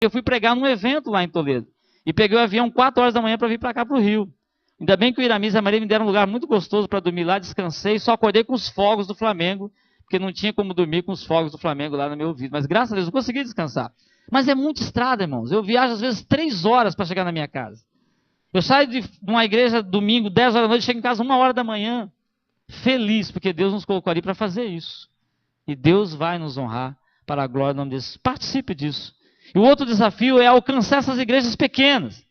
Eu fui pregar num evento lá em Toledo. E peguei o avião 4 horas da manhã para vir para cá, para o Rio. Ainda bem que o Iramis e a Maria me deram um lugar muito gostoso para dormir lá, descansei, só acordei com os fogos do Flamengo, porque não tinha como dormir com os fogos do Flamengo lá no meu ouvido. Mas graças a Deus eu consegui descansar. Mas é muita estrada, irmãos. Eu viajo às vezes 3 horas para chegar na minha casa. Eu saio de uma igreja domingo, 10 horas da noite, chego em casa 1 hora da manhã. Feliz, porque Deus nos colocou ali para fazer isso. E Deus vai nos honrar para a glória do nome dele. Participe disso. E o outro desafio é alcançar essas igrejas pequenas.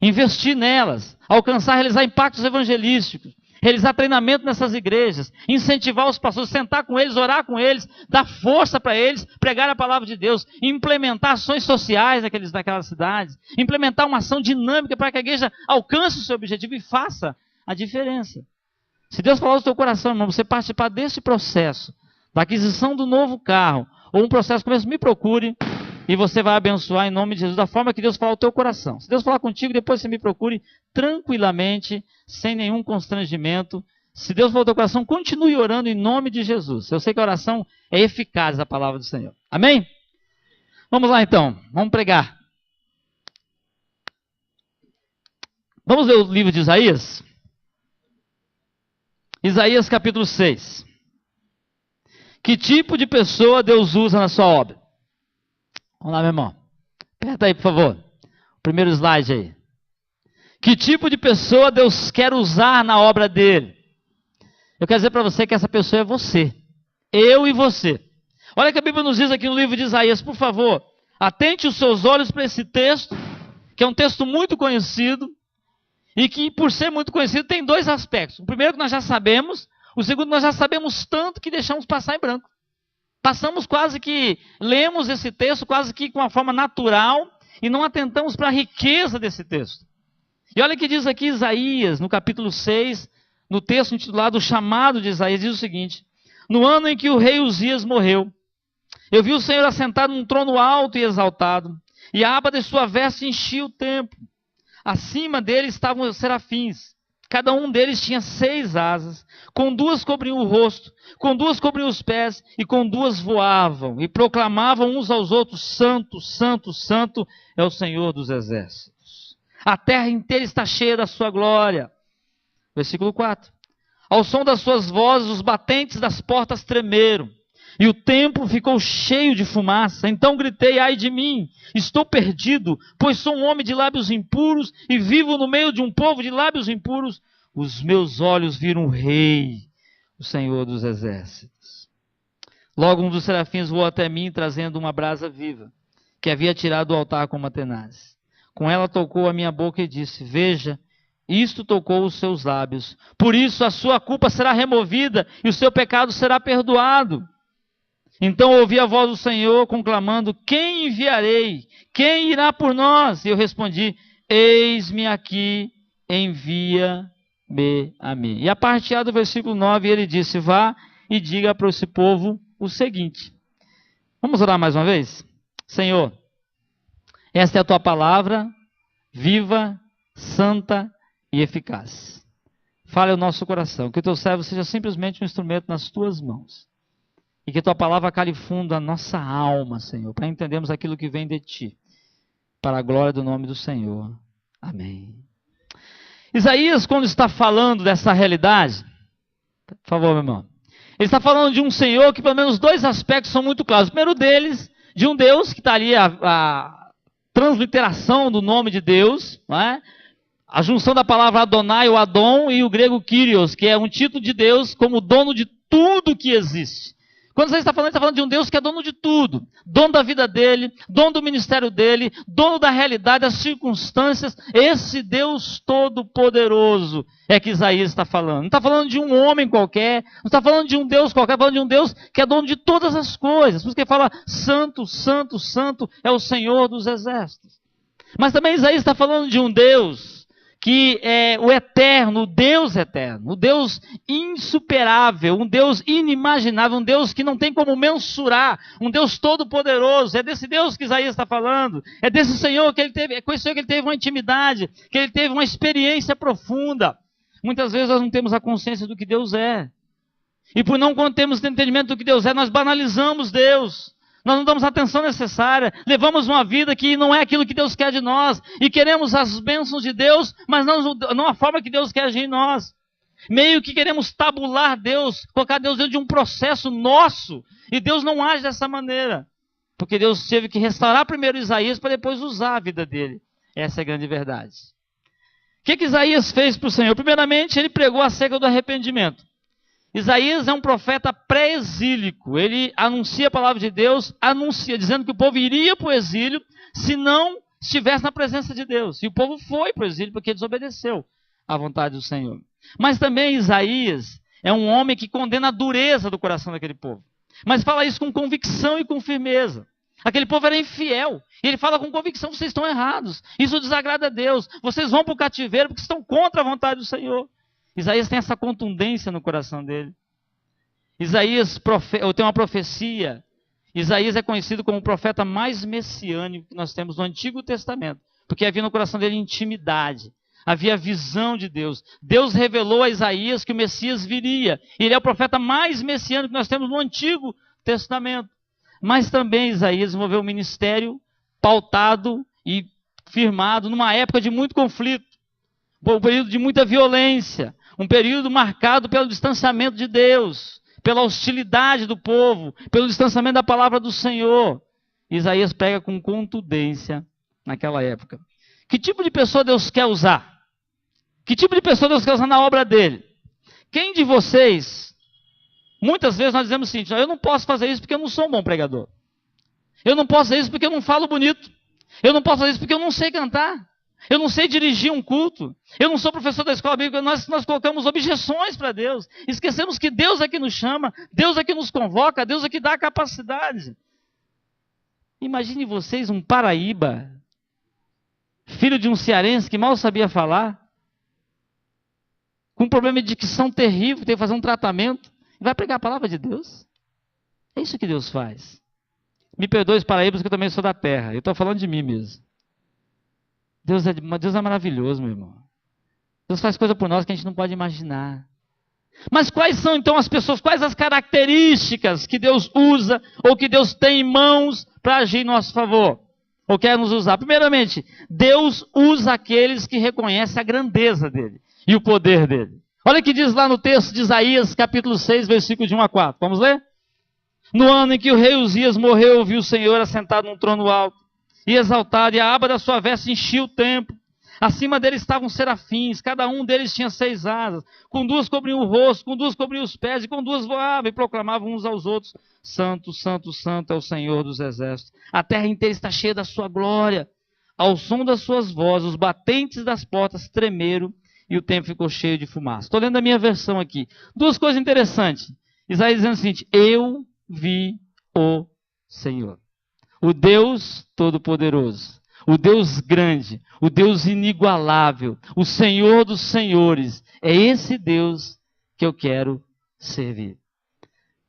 Investir nelas. Alcançar, realizar impactos evangelísticos. Realizar treinamento nessas igrejas. Incentivar os pastores, sentar com eles, orar com eles. Dar força para eles, pregar a palavra de Deus. Implementar ações sociais naquelas cidades. Implementar uma ação dinâmica para que a igreja alcance o seu objetivo e faça a diferença. Se Deus falar no teu coração, irmão, você participar desse processo, da aquisição do novo carro, ou um processo como esse, me procure e você vai abençoar em nome de Jesus, da forma que Deus falar no teu coração. Se Deus falar contigo, depois você me procure tranquilamente, sem nenhum constrangimento. Se Deus falar no teu coração, continue orando em nome de Jesus. Eu sei que a oração é eficaz, a palavra do Senhor. Amém? Vamos lá então, vamos pregar. Vamos ler o livro de Isaías? Isaías capítulo 6. Que tipo de pessoa Deus usa na sua obra? Vamos lá, meu irmão. Aperta aí, por favor. O primeiro slide aí. Que tipo de pessoa Deus quer usar na obra dele? Eu quero dizer para você que essa pessoa é você. Eu e você. Olha o que a Bíblia nos diz aqui no livro de Isaías, por favor. Atente os seus olhos para esse texto, que é um texto muito conhecido, e que, por ser muito conhecido, tem 2 aspectos. O primeiro que nós já sabemos, o segundo nós já sabemos tanto que deixamos passar em branco. Passamos quase que, lemos esse texto quase que com uma forma natural e não atentamos para a riqueza desse texto. E olha o que diz aqui Isaías, no capítulo 6, no texto intitulado O Chamado de Isaías, diz o seguinte: no ano em que o rei Uzias morreu, eu vi o Senhor assentado num trono alto e exaltado, e a aba de sua veste enchia o templo. Acima dele estavam os serafins. Cada um deles tinha 6 asas. Com 2 cobriam o rosto, com 2 cobriam os pés, e com 2 voavam, e proclamavam uns aos outros: Santo, Santo, Santo é o Senhor dos exércitos. A terra inteira está cheia da sua glória. Versículo 4. Ao som das suas vozes, os batentes das portas tremeram, e o templo ficou cheio de fumaça. Então gritei: ai de mim, estou perdido, pois sou um homem de lábios impuros e vivo no meio de um povo de lábios impuros. Os meus olhos viram o Rei, o Senhor dos exércitos. Logo um dos serafins voou até mim, trazendo uma brasa viva, que havia tirado do altar com uma tenaz. Com ela tocou a minha boca e disse: veja, isto tocou os seus lábios. Por isso a sua culpa será removida e o seu pecado será perdoado. Então ouvi a voz do Senhor conclamando: quem enviarei? Quem irá por nós? E eu respondi: eis-me aqui, envia-me a mim. E a partir do versículo 9 ele disse: vá e diga para esse povo o seguinte. Vamos orar mais uma vez? Senhor, esta é a tua palavra, viva, santa e eficaz. Fale ao nosso coração, que o teu servo seja simplesmente um instrumento nas tuas mãos. E que a tua palavra cale fundo a nossa alma, Senhor, para entendermos aquilo que vem de ti, para a glória do nome do Senhor. Amém. Isaías, quando está falando dessa realidade, por favor, meu irmão, ele está falando de um Senhor que pelo menos 2 aspectos são muito claros. O primeiro deles, de um Deus, que está ali a transliteração do nome de Deus, não é? A junção da palavra Adonai, o Adon, e o grego Kyrios, que é um título de Deus como dono de tudo que existe. Quando você está falando de um Deus que é dono de tudo, dono da vida dele, dono do ministério dele, dono da realidade, das circunstâncias, esse Deus todo-poderoso é que Isaías está falando. Não está falando de um homem qualquer, não está falando de um Deus qualquer, está falando de um Deus que é dono de todas as coisas. Por isso que ele fala: Santo, Santo, Santo é o Senhor dos exércitos. Mas também Isaías está falando de um Deus que é o eterno, o Deus insuperável, um Deus inimaginável, um Deus que não tem como mensurar, um Deus todo-poderoso. É desse Deus que Isaías está falando, é desse Senhor que ele teve, é com esse Senhor que ele teve uma intimidade, que ele teve uma experiência profunda. Muitas vezes nós não temos a consciência do que Deus é, e por não termos entendimento do que Deus é, nós banalizamos Deus. Nós não damos a atenção necessária, levamos uma vida que não é aquilo que Deus quer de nós, e queremos as bênçãos de Deus, mas não a forma que Deus quer agir em nós. Meio que queremos tabular Deus, colocar Deus dentro de um processo nosso, e Deus não age dessa maneira, porque Deus teve que restaurar primeiro Isaías para depois usar a vida dele. Essa é a grande verdade. O que Isaías fez para o Senhor? Primeiramente, ele pregou acerca do arrependimento. Isaías é um profeta pré-exílico. Ele anuncia a palavra de Deus, dizendo que o povo iria para o exílio se não estivesse na presença de Deus. E o povo foi para o exílio porque desobedeceu à vontade do Senhor. Mas também Isaías é um homem que condena a dureza do coração daquele povo. Mas fala isso com convicção e com firmeza. Aquele povo era infiel. E ele fala com convicção: vocês estão errados. Isso desagrada a Deus. Vocês vão para o cativeiro porque estão contra a vontade do Senhor. Isaías tem essa contundência no coração dele. Isaías tem uma profecia. Isaías é conhecido como o profeta mais messiânico que nós temos no Antigo Testamento, porque havia no coração dele intimidade, havia visão de Deus. Deus revelou a Isaías que o Messias viria. Ele é o profeta mais messiânico que nós temos no Antigo Testamento. Mas também Isaías desenvolveu um ministério pautado e firmado numa época de muito conflito, um período de muita violência, um período marcado pelo distanciamento de Deus, pela hostilidade do povo, pelo distanciamento da palavra do Senhor. Isaías prega com contundência naquela época. Que tipo de pessoa Deus quer usar? Que tipo de pessoa Deus quer usar na obra dele? Quem de vocês, muitas vezes nós dizemos o seguinte: eu não posso fazer isso porque eu não sou um bom pregador. Eu não posso fazer isso porque eu não falo bonito. Eu não posso fazer isso porque eu não sei cantar. Eu não sei dirigir um culto. Eu não sou professor da escola bíblica. Nós colocamos objeções para Deus. Esquecemos que Deus é que nos chama, Deus é que nos convoca, Deus é que dá a capacidade. Imagine vocês um paraíba, filho de um cearense que mal sabia falar, com um problema de dicção terrível, tem que fazer um tratamento, e vai pregar a palavra de Deus. É isso que Deus faz. Me perdoe os paraíbas, que eu também sou da terra. Eu estou falando de mim mesmo. Deus é maravilhoso, meu irmão. Deus faz coisa por nós que a gente não pode imaginar. Mas quais são então as pessoas, quais as características que Deus usa ou que Deus tem em mãos para agir em nosso favor? Ou quer nos usar? Primeiramente, Deus usa aqueles que reconhecem a grandeza dele e o poder dele. Olha o que diz lá no texto de Isaías, capítulo 6, versículo de 1 a 4. Vamos ler? No ano em que o rei Uzias morreu, eu vi o Senhor assentado num trono alto e exaltado, e a aba da sua veste enchia o templo. Acima dele estavam serafins, cada um deles tinha 6 asas, com 2 cobriam o rosto, com 2 cobriam os pés, e com 2 voavam, e proclamavam uns aos outros: Santo, Santo, Santo é o Senhor dos exércitos. A terra inteira está cheia da sua glória. Ao som das suas vozes, os batentes das portas tremeram, e o templo ficou cheio de fumaça. Estou lendo a minha versão aqui. 2 coisas interessantes. Isaías dizendo o seguinte: eu vi o Senhor, o Deus Todo-Poderoso, o Deus grande, o Deus inigualável, o Senhor dos senhores. É esse Deus que eu quero servir.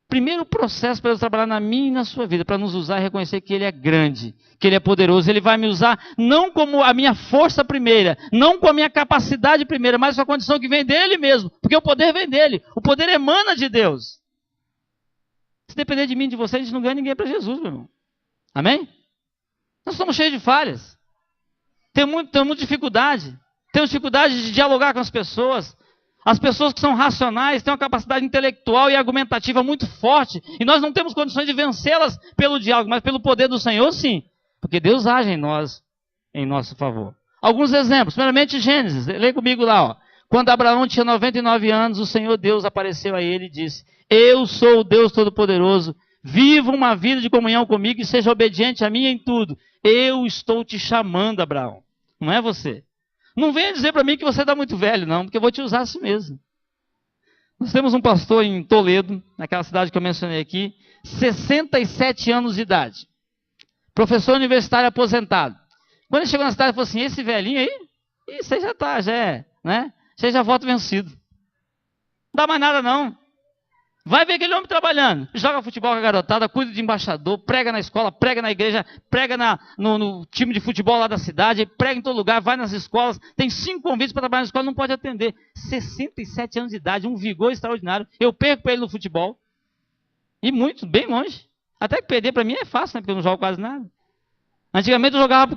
Primeiro processo para Deus trabalhar na minha e na sua vida, para nos usar e reconhecer que Ele é grande, que Ele é poderoso. Ele vai me usar não como a minha força primeira, não com a minha capacidade primeira, mas com a condição que vem dEle mesmo, porque o poder vem dEle, o poder emana de Deus. Se depender de mim e de você, a gente não ganha ninguém para Jesus, meu irmão. Amém? Nós estamos cheios de falhas. Temos muita dificuldade. Temos dificuldade de dialogar com as pessoas. As pessoas que são racionais têm uma capacidade intelectual e argumentativa muito forte. E nós não temos condições de vencê-las pelo diálogo, mas pelo poder do Senhor, sim. Porque Deus age em nós, em nosso favor. Alguns exemplos. Primeiramente, Gênesis. Lê comigo lá, ó. Quando Abraão tinha 99 anos, o Senhor Deus apareceu a ele e disse: eu sou o Deus Todo-Poderoso. Viva uma vida de comunhão comigo e seja obediente a mim em tudo. Eu estou te chamando, Abraão. Não é você. Não venha dizer para mim que você está muito velho, não, porque eu vou te usar assim mesmo. Nós temos um pastor em Toledo, naquela cidade que eu mencionei aqui, 67 anos de idade. Professor universitário aposentado. Quando ele chegou na cidade, ele falou assim: esse velhinho aí, você já está, né? Você já voto vencido. Não dá mais nada não. Vai ver aquele homem trabalhando, joga futebol com a garotada, cuida de embaixador, prega na escola, prega na igreja, prega no time de futebol lá da cidade, prega em todo lugar, vai nas escolas, tem 5 convites para trabalhar na escola, não pode atender. 67 anos de idade, um vigor extraordinário. Eu perco para ele no futebol, e muito, bem longe. Até que perder para mim é fácil, né? Porque eu não jogo quase nada. Antigamente eu jogava